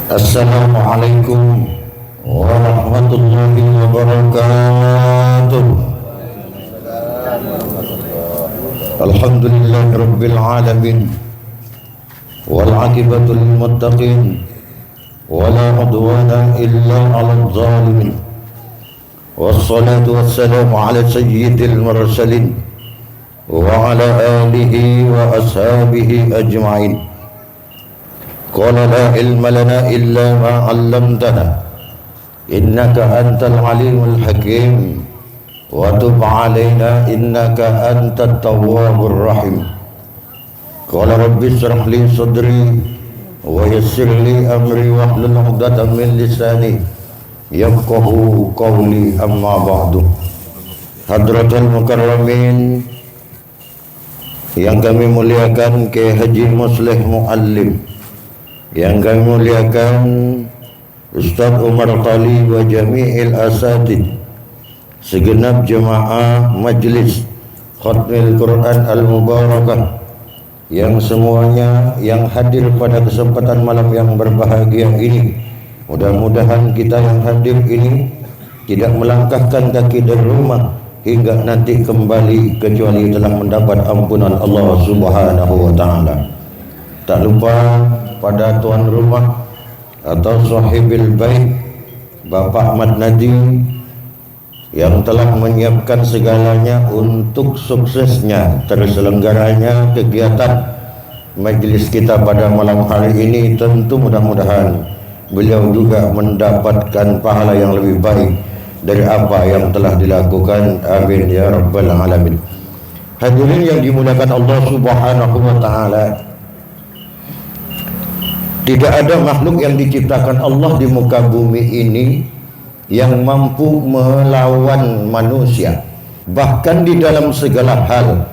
Assalamualaikum warahmatullahi wabarakatuh. Alhamdulillahi rabbil alamin wal aqibatu lil muttaqin wala udwana illa 'alal zalimin. Wassalatu wassalamu ala sayyidil mursalin wa ala alihi wa ashabihi ajma'in. Qala la ilma lana illa ma 'allamtana innaka antal alimul hakim wa tub 'alaina innaka antat tawwabur rahim. Qala rabbi shrah li sadri wa yassir li amri wahlul 'uqdatam min lisani yafqahu qawli, amma ba'du. Hadratul mukarramin yang kami muliakan, Kiai Haji Muslih Muallim, yang kami muliakan Ustaz Umar Tali wa jami'il asatid, segenap jemaah majlis Khatmil Quran Al-Mubarakah, yang semuanya yang hadir pada kesempatan malam yang berbahagia ini. Mudah-mudahan kita yang hadir ini tidak melangkahkan kaki dari rumah hingga nanti kembali kecuali telah mendapat ampunan Allah Subhanahu wa ta'ala. Tak lupa pada tuan rumah atau sahibil bait Bapak Ahmad Nadi yang telah menyiapkan segalanya untuk suksesnya terselenggaranya kegiatan majlis kita pada malam hari ini. Tentu mudah-mudahan beliau juga mendapatkan pahala yang lebih baik dari apa yang telah dilakukan. Amin ya rabbal alamin. Hadirin yang dimuliakan Allah Subhanahu wa ta'ala, tidak ada makhluk yang diciptakan Allah di muka bumi ini yang mampu melawan manusia. Bahkan di dalam segala hal,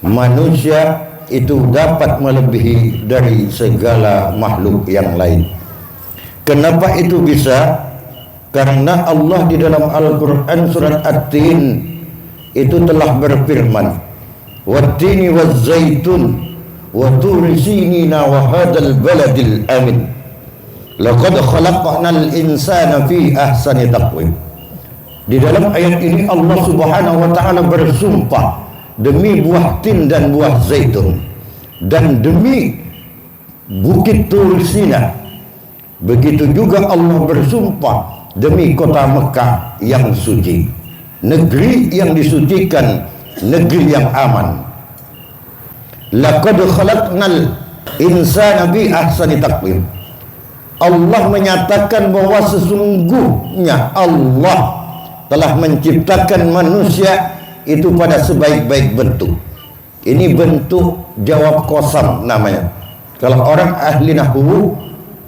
manusia itu dapat melebihi dari segala makhluk yang lain. Kenapa itu bisa? Karena Allah di dalam Al-Quran surat At-Tin itu telah berfirman, "Wat-tini waz-zaitun wa turi sinina wa hadal baladil amin laqad khalaqnal insana fi ahsani taqwim." Di dalam ayat ini Allah Subhanahu wa ta'ala bersumpah demi buah tin dan buah zaitun dan demi bukit Tur Sina. Begitu juga Allah bersumpah demi kota Mekah yang suci, negeri yang disucikan, negeri yang aman. Laqad khalaqnal insana bi ahsani taqwim. Allah menyatakan bahwa sesungguhnya Allah telah menciptakan manusia itu pada sebaik-baik bentuk. Ini bentuk jawab qasam namanya. Kalau orang ahli nahwu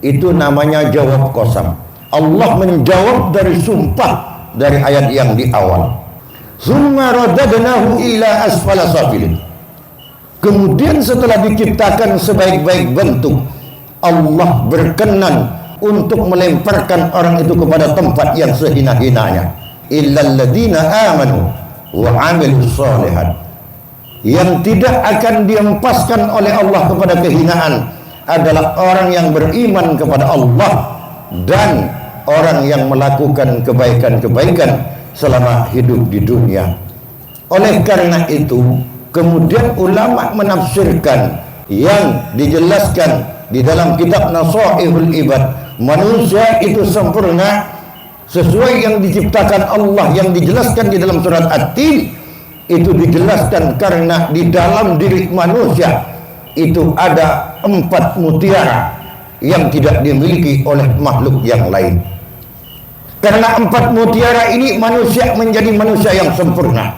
itu namanya jawab qasam. Allah menjawab dari sumpah dari ayat yang di awal. Summa radadnahu ila asfala safilin. Kemudian setelah diciptakan sebaik-baik bentuk, Allah berkenan untuk melemparkan orang itu kepada tempat yang sehina-hinanya. Illal ladzina amanu wa amilus shalihat. Yang tidak akan dihempaskan oleh Allah kepada kehinaan adalah orang yang beriman kepada Allah dan orang yang melakukan kebaikan-kebaikan selama hidup di dunia. Oleh karena itu, kemudian ulama menafsirkan yang dijelaskan di dalam kitab Nasaihul Ibad, manusia itu sempurna sesuai yang diciptakan Allah, yang dijelaskan di dalam surat At-Tin. Itu dijelaskan karena di dalam diri manusia itu ada 4 mutiara yang tidak dimiliki oleh makhluk yang lain. Karena 4 mutiara ini manusia menjadi manusia yang sempurna.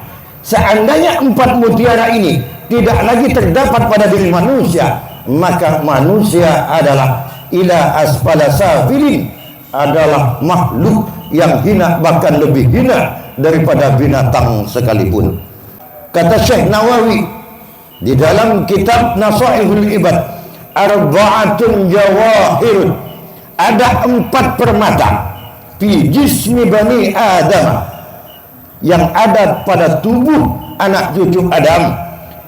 Seandainya 4 mutiara ini tidak lagi terdapat pada diri manusia, maka manusia adalah ila asfala safilin, adalah makhluk yang hina, bahkan lebih hina daripada binatang sekalipun. Kata Syekh Nawawi di dalam kitab Nasaihul Ibad, arba'atun jawahirun, ada 4 permata fi jismi bani Adam, yang ada pada tubuh anak cucu Adam,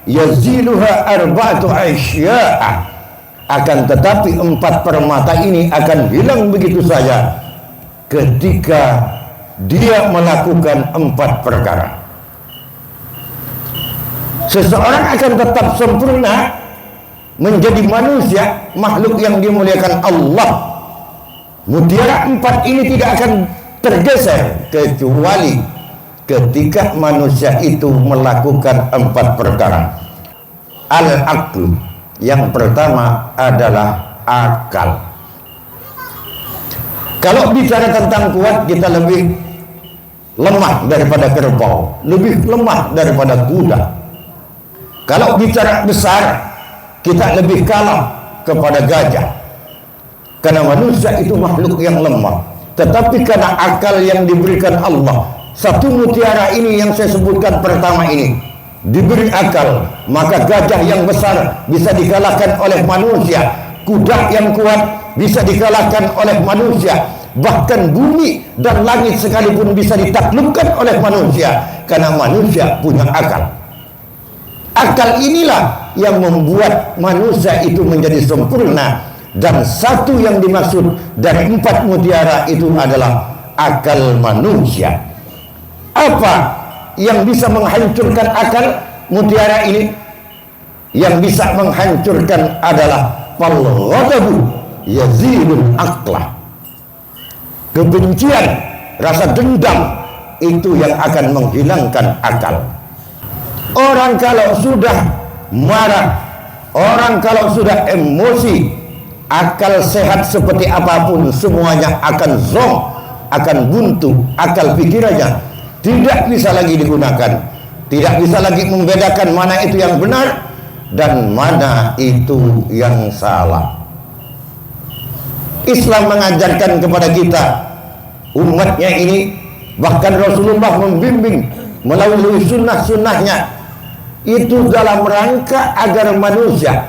yaziluha arba'atu asya'a, Akan tetapi 4 permata ini akan hilang begitu saja ketika dia melakukan 4 perkara. Seseorang akan tetap sempurna menjadi manusia, makhluk yang dimuliakan Allah. Mutiara 4 ini tidak akan tergeser kecuali ketika manusia itu melakukan 4 perkara. Al-aql, yang pertama adalah akal. Kalau bicara tentang kuat, kita lebih lemah daripada kerbau, lebih lemah daripada kuda. Kalau bicara besar, kita lebih kalah kepada gajah. Karena manusia itu makhluk yang lemah. Tetapi karena akal yang diberikan Allah, satu mutiara ini yang saya sebutkan pertama ini diberi akal, maka gajah yang besar bisa dikalahkan oleh manusia, kuda yang kuat bisa dikalahkan oleh manusia, bahkan bumi dan langit sekalipun bisa ditaklukkan oleh manusia karena manusia punya akal. Akal inilah yang membuat manusia itu menjadi sempurna, dan satu yang dimaksud dari 4 mutiara itu adalah akal manusia. Apa yang bisa menghancurkan akal mutiara ini? Yang bisa menghancurkan adalah fal-ghadabu yazidul aqlah. Kebencian, rasa dendam itu yang akan menghilangkan akal. Orang kalau sudah marah, orang kalau sudah emosi, akal sehat seperti apapun semuanya akan zonk, akan buntu. Akal pikirannya tidak bisa lagi digunakan, tidak bisa lagi membedakan mana itu yang benar dan mana itu yang salah. Islam mengajarkan kepada kita, umatnya ini, bahkan Rasulullah membimbing melalui sunnah-sunnahnya, itu dalam rangka agar manusia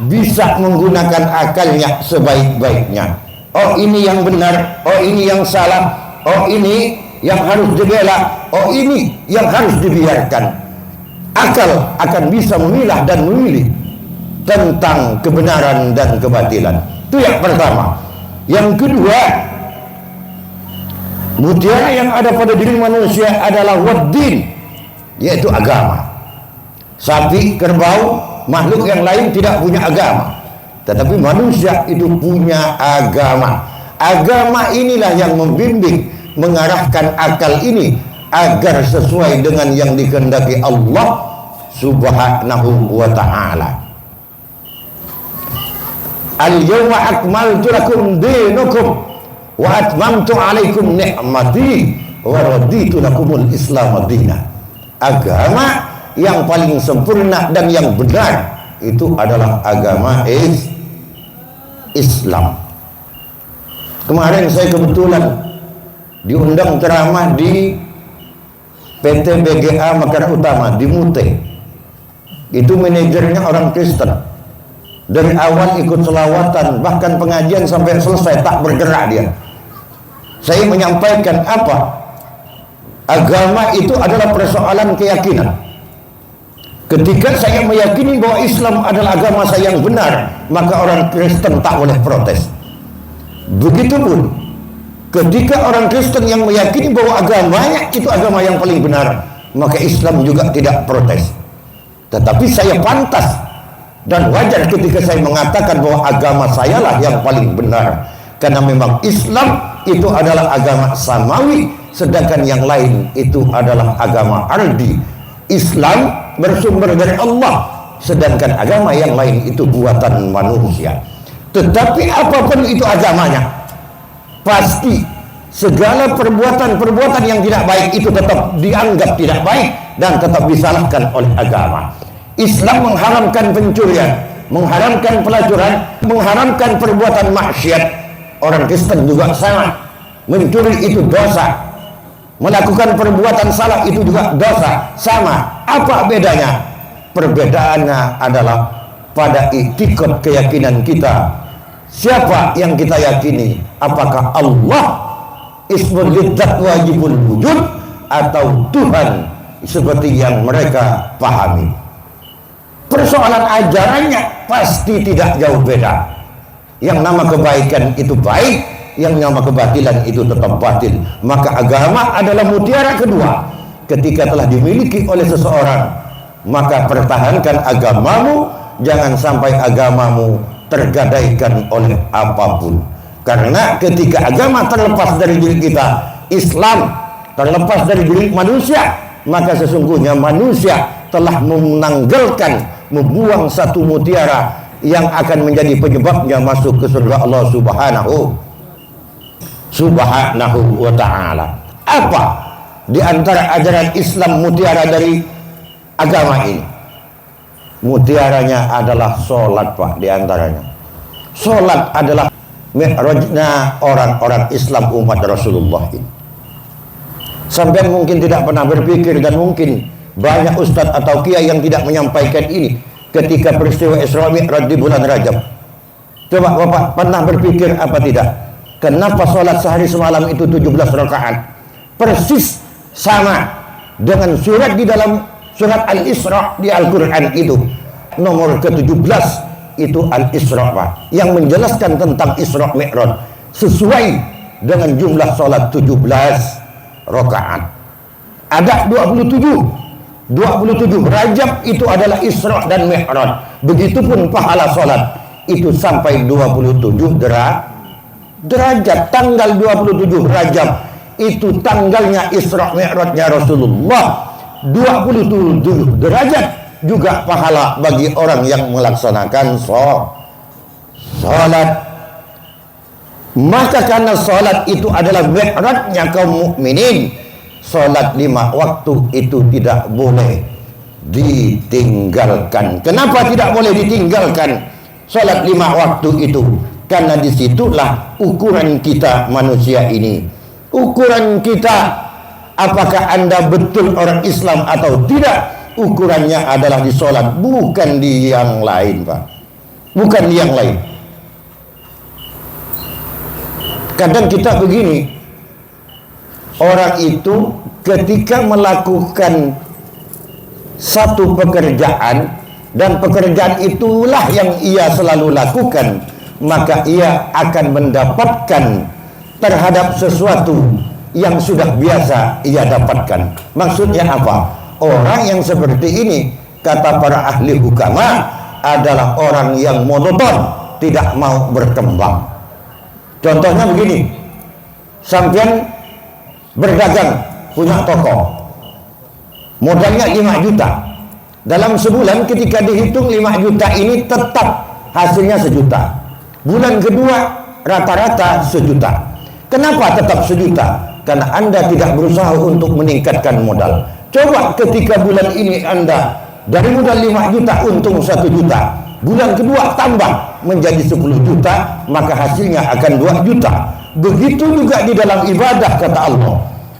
bisa menggunakan akalnya sebaik-baiknya. Oh ini yang benar, oh ini yang salah, oh ini yang harus dibela, oh ini yang harus dibiarkan. Akal akan bisa memilah dan memilih tentang kebenaran dan kebatilan. Itu yang pertama. Yang kedua, mutiara yang ada pada diri manusia adalah waddin, yaitu agama. Sapi, kerbau, makhluk yang lain tidak punya agama, tetapi manusia itu punya agama. Agama inilah yang membimbing, mengarahkan akal ini agar sesuai dengan yang dikehendaki Allah Subhanahu wa ta'ala. Al-yawma akmaltu lakum dinakum wa atmamtu alaikum ni'mati wa raditu lakumul Islam madina. Agama yang paling sempurna dan yang benar itu adalah agama Islam. Kemarin saya kebetulan diundang ceramah di PT BGA Mekar Utama di Mute. Itu manajernya orang Kristen. Dari awal ikut selawatan, bahkan pengajian sampai selesai tak bergerak dia. Saya menyampaikan apa? Agama itu adalah persoalan keyakinan. Ketika saya meyakini bahwa Islam adalah agama saya yang benar, maka orang Kristen tak boleh protes. Begitupun ketika orang Kristen yang meyakini bahwa agamanya itu agama yang paling benar, maka Islam juga tidak protes. Tetapi saya pantas dan wajar ketika saya mengatakan bahwa agama saya lah yang paling benar, karena memang Islam itu adalah agama samawi, sedangkan yang lain itu adalah agama ardi. Islam bersumber dari Allah, sedangkan agama yang lain itu buatan manusia. Tetapi apapun itu agamanya, pasti segala perbuatan-perbuatan yang tidak baik itu tetap dianggap tidak baik dan tetap disalahkan oleh agama. Islam mengharamkan pencurian, mengharamkan pelacuran, mengharamkan perbuatan maksiat. Orang Kristen juga sama. Mencuri itu dosa, melakukan perbuatan salah itu juga dosa, sama. Apa bedanya? Perbedaannya adalah pada iktikad keyakinan kita. Siapa yang kita yakini? Apakah Allah ismul lidzat wajibul wujud atau Tuhan seperti yang mereka pahami? Persoalan ajarannya pasti tidak jauh beda. Yang nama kebaikan itu baik, yang nama kebatilan itu tetap batil. Maka agama adalah mutiara kedua. Ketika telah dimiliki oleh seseorang, maka pertahankan agamamu, jangan sampai agamamu tergadaikan oleh apapun. Karena ketika agama terlepas dari diri kita, Islam terlepas dari diri manusia, maka sesungguhnya manusia telah menanggalkan, membuang satu mutiara yang akan menjadi penyebabnya masuk ke surga Allah subhanahu wa ta'ala. Apa di antara ajaran Islam mutiara dari agama ini? Mutiaranya adalah sholat, Pak. Di antaranya sholat adalah mi'rajnya orang-orang Islam umat Rasulullah ini. Sampai mungkin tidak pernah berpikir, dan mungkin banyak ustadz atau kiai yang tidak menyampaikan ini ketika peristiwa Isra Mi'raj di bulan Rajab. Coba Bapak pernah berpikir apa tidak? Kenapa sholat sehari semalam itu 17 rakaat? Persis sama dengan surat di dalam surat Al-Isra di Al-Quran itu. Nomor ke-17 itu Al-Isra, Pak, yang menjelaskan tentang Isra Mi'raj sesuai dengan jumlah sholat 17 rakaat. Ada 27 Rajab itu adalah Isra dan Mi'raj. Begitupun pahala sholat itu sampai 27 derajat. Tanggal 27 Rajab itu tanggalnya Isra Mi'rajnya Rasulullah. 27 derajat juga pahala bagi orang yang melaksanakan sholat. Maka karena sholat itu adalah mi'rajnya kaum mukminin, sholat 5 waktu itu tidak boleh ditinggalkan. Kenapa tidak boleh ditinggalkan sholat 5 waktu itu? Karena disitulah ukuran kita manusia ini. Ukuran kita, apakah Anda betul orang Islam atau tidak, ukurannya adalah di sholat, bukan di yang lain, Pak. Bukan di yang lain. Kadang kita begini, orang itu ketika melakukan satu pekerjaan, dan pekerjaan itulah yang ia selalu lakukan, maka ia akan mendapatkan terhadap sesuatu yang sudah biasa ia dapatkan. Maksudnya apa? Orang yang seperti ini, kata para ahli hukama, adalah orang yang monoton, tidak mau berkembang. Contohnya begini, sampean berdagang, punya toko, modalnya 5 juta. Dalam sebulan ketika dihitung 5 juta ini tetap hasilnya 1 juta. Bulan kedua rata-rata 1 juta. Kenapa tetap 1 juta? Karena Anda tidak berusaha untuk meningkatkan modal. Coba ketika bulan ini Anda dari modal 5 juta untung 1 juta, bulan kedua tambah menjadi 10 juta, maka hasilnya akan 2 juta. Begitu juga di dalam ibadah, kata Allah.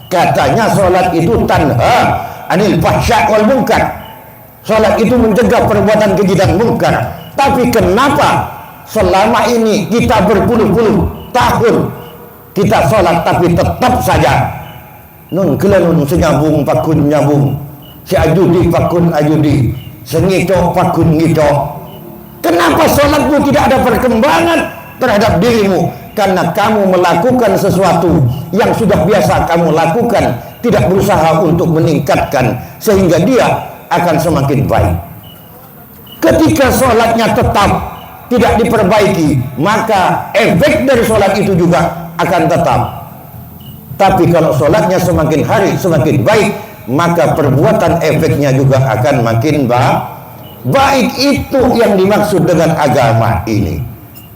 Katanya sholat itu tanha anil fahsya wal munkar. Sholat itu mencegah perbuatan keji dan munkar. Tapi kenapa selama ini kita berpuluh-puluh tahun kita sholat tapi tetap saja nun kelenun senyambung pakun nyambung, si ajudi pakun ajudi, sengito pakun ngito. Kenapa sholatmu tidak ada perkembangan terhadap dirimu? Karena kamu melakukan sesuatu yang sudah biasa kamu lakukan, tidak berusaha untuk meningkatkan sehingga dia akan semakin baik. Ketika sholatnya tetap tidak diperbaiki, maka efek dari sholat itu juga akan tetap. Tapi kalau sholatnya semakin hari semakin baik, maka perbuatan efeknya juga akan makin baik. Itu yang dimaksud dengan agama ini.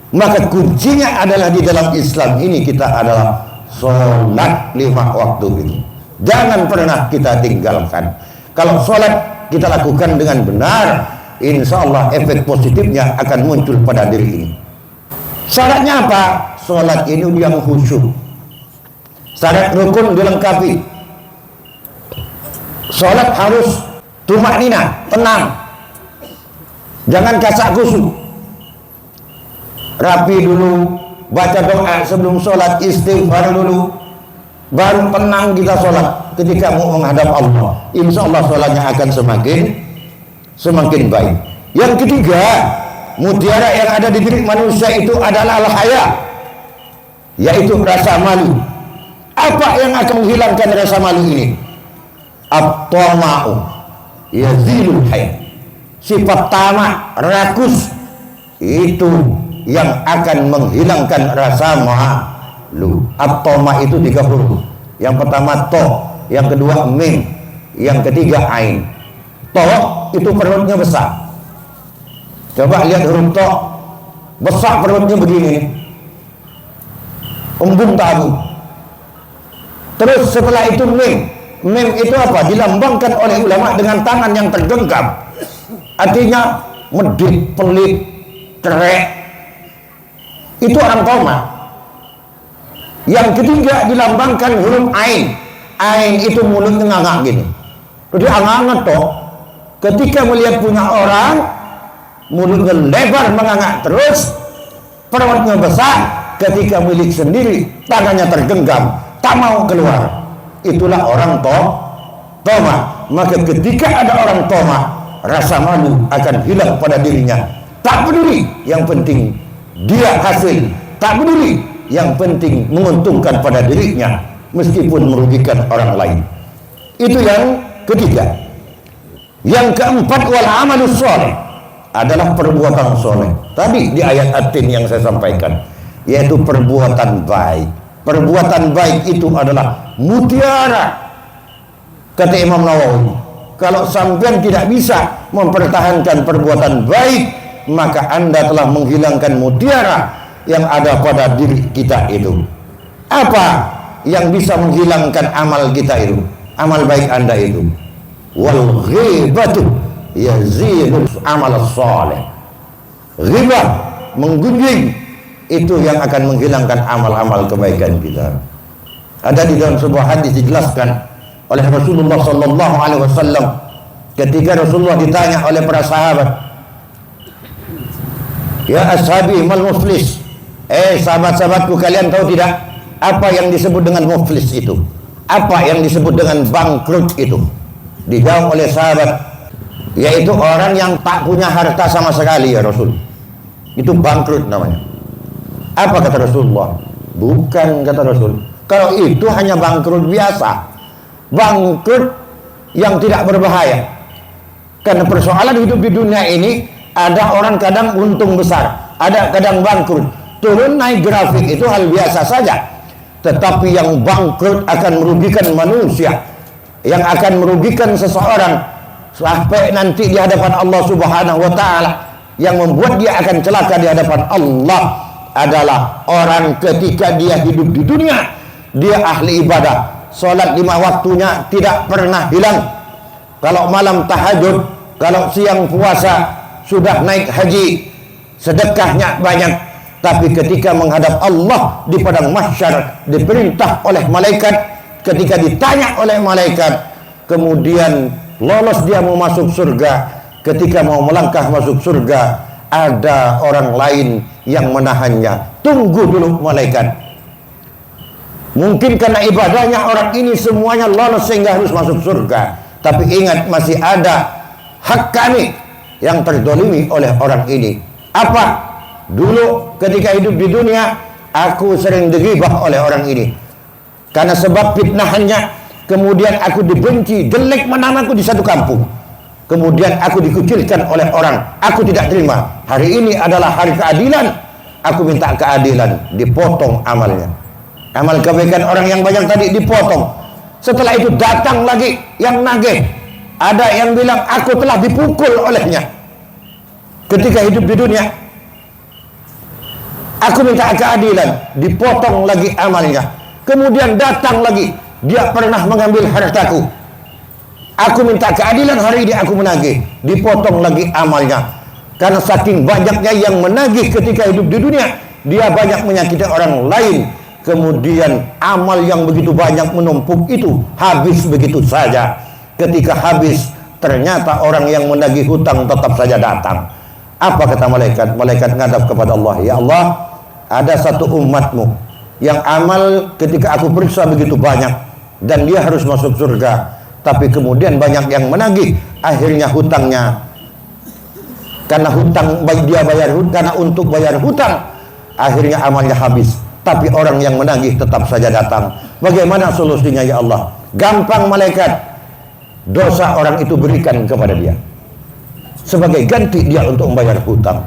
Maka kuncinya adalah di dalam Islam ini kita adalah sholat 5 waktu ini. Jangan pernah kita tinggalkan. Kalau sholat kita lakukan dengan benar, insya Allah efek positifnya akan muncul pada diri ini. Syaratnya apa? Sholat ini yang khusyuk. Syarat rukun dilengkapi. Sholat harus tumaknina, tenang. Jangan kasak kusuk. Rapi dulu, baca doa sebelum sholat, istighfar dulu, baru tenang kita sholat. Ketika mau menghadap Allah, insya Allah sholatnya akan semakin baik. Yang ketiga, mutiara yang ada di diri manusia itu adalah al-haya, yaitu rasa malu. Apa yang akan menghilangkan rasa malu ini? At-tama'u yazilul haya. Sifat tamak, rakus, itu yang akan menghilangkan rasa malu. At-tama' itu 3 huruf. Yang pertama to, yang kedua mim, yang ketiga ain. To itu perutnya besar. Coba lihat huruf to, besar perutnya begini, embung tahu. Terus setelah itu mim. Mim itu apa? Dilambangkan oleh ulama dengan tangan yang tergenggam. Artinya medit, pelit, cerek. Itu orang koma. Yang ketiga dilambangkan huruf ain. Ain itu mulutnya ngangak gini. Jadi angak toh. Ketika melihat punya orang, mulutnya lebar mengangak terus, perutnya besar. Ketika milik sendiri, tangannya tergenggam, tak mau keluar. Itulah orang toma. Maka ketika ada orang toma, rasa malu akan hilang pada dirinya. Tak peduli, yang penting dia hasil. Tak peduli, yang penting menguntungkan pada dirinya meskipun merugikan orang lain. Itu yang ketiga. Yang keempat, wal amalus sholeh, adalah perbuatan soleh. Tadi di ayat At-Tin yang saya sampaikan, yaitu perbuatan baik. Perbuatan baik itu adalah mutiara. Kata Imam Nawawi, kalau sampean tidak bisa mempertahankan perbuatan baik, maka Anda telah menghilangkan mutiara yang ada pada diri kita itu. Apa yang bisa menghilangkan amal kita itu? Amal baik Anda itu. Wal ghibatu yazidul amal saleh. Ghibah, menggunjing, itu yang akan menghilangkan amal-amal kebaikan kita. Ada di dalam sebuah hadis dijelaskan oleh Rasulullah sallallahu alaihi wasallam ketika Rasulullah ditanya oleh para sahabat, "Ya ashabi mal muflis?" Sahabat-sahabatku, kalian tahu tidak apa yang disebut dengan muflis itu? Apa yang disebut dengan bangkrut itu? Dijawab oleh sahabat, yaitu orang yang tak punya harta sama sekali ya Rasul. Itu bangkrut namanya. Apa kata Rasulullah? Bukan, kata Rasul. Kalau itu hanya bangkrut biasa, bangkrut yang tidak berbahaya. Karena persoalan hidup di dunia ini, ada orang kadang untung besar, ada kadang bangkrut. Turun naik grafik itu hal biasa saja. Tetapi yang bangkrut akan merugikan manusia, yang akan merugikan seseorang sampai nanti di hadapan Allah Subhanahu wa taala, yang membuat dia akan celaka di hadapan Allah adalah orang ketika dia hidup di dunia, dia ahli ibadah, sholat 5 waktunya tidak pernah hilang. Kalau malam tahajud, kalau siang puasa, sudah naik haji, sedekahnya banyak. Tapi ketika menghadap Allah di padang mahsyar, diperintah oleh malaikat, ketika ditanya oleh malaikat, kemudian lolos dia mau masuk surga. Ketika mau melangkah masuk surga, ada orang lain yang menahannya. Tunggu dulu malaikat. Mungkin karena ibadahnya orang ini semuanya lolos sehingga harus masuk surga. Tapi ingat, masih ada hak kami yang terdolimi oleh orang ini. Apa? Dulu ketika hidup di dunia, aku sering digibah oleh orang ini. Karena sebab fitnahannya, kemudian aku dibenci, jelek menamaku di satu kampung. Kemudian aku dikucilkan oleh orang, aku tidak terima. Hari ini adalah hari keadilan, aku minta keadilan, dipotong amalnya. Amal kebaikan orang yang banyak tadi dipotong. Setelah itu datang lagi yang nagih. Ada yang bilang aku telah dipukul olehnya ketika hidup di dunia. Aku minta keadilan, dipotong lagi amalnya. Kemudian datang lagi, dia pernah mengambil hartaku. Aku minta keadilan, hari ini aku menagih, dipotong lagi amalnya. Karena saking banyaknya yang menagih ketika hidup di dunia, dia banyak menyakiti orang lain. Kemudian amal yang begitu banyak menumpuk itu habis begitu saja. Ketika habis, ternyata orang yang menagih hutang tetap saja datang. Apa kata malaikat? Malaikat ngadap kepada Allah, ya Allah, ada satu umatmu yang amal ketika aku periksa begitu banyak dan dia harus masuk surga, tapi kemudian banyak yang menagih, akhirnya hutangnya karena hutang, baik dia bayar hutang, karena untuk bayar hutang, akhirnya amalnya habis. Tapi orang yang menagih tetap saja datang. Bagaimana solusinya ya Allah? Gampang, malaikat. Dosa orang itu berikan kepada dia sebagai ganti dia untuk membayar hutang.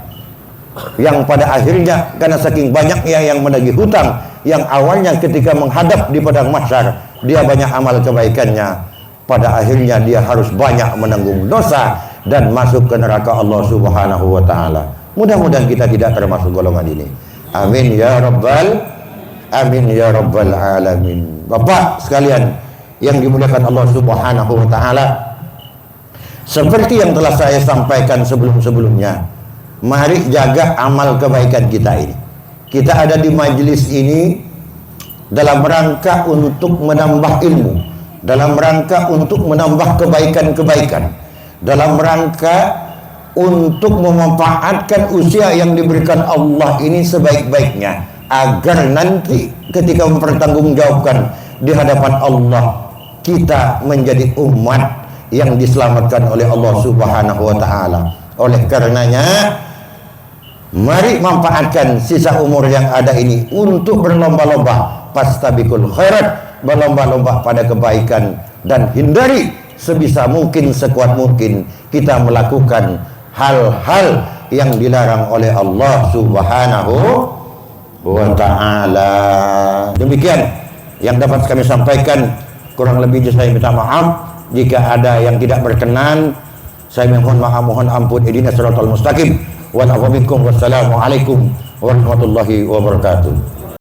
Yang pada akhirnya karena saking banyaknya yang menagih hutang, yang awalnya ketika menghadap di padang mahsyar dia banyak amal kebaikannya, pada akhirnya dia harus banyak menanggung dosa dan masuk ke neraka Allah Subhanahu wa taala. Mudah-mudahan kita tidak termasuk golongan ini. Amin ya rabbal alamin. Bapak sekalian yang dimuliakan Allah Subhanahu wa taala, seperti yang telah saya sampaikan sebelum-sebelumnya, mari jaga amal kebaikan kita ini. Kita ada di majelis ini dalam rangka untuk menambah ilmu, dalam rangka untuk menambah kebaikan-kebaikan, dalam rangka untuk memanfaatkan usia yang diberikan Allah ini sebaik-baiknya, agar nanti ketika mempertanggungjawabkan di hadapan Allah, kita menjadi umat yang diselamatkan oleh Allah Subhanahu wa taala. Oleh karenanya, mari manfaatkan sisa umur yang ada ini untuk berlomba-lomba fastabiqul khairat, berlomba-lomba pada kebaikan, dan hindari sebisa mungkin, sekuat mungkin kita melakukan hal-hal yang dilarang oleh Allah Subhanahu wa ta'ala. Demikian yang dapat kami sampaikan, kurang lebihnya saya minta maaf jika ada yang tidak berkenan. Saya mohon maaf, mohon ampun. Ihdinas siratal mustaqim. Wassalamualaikum warahmatullahi wabarakatuh.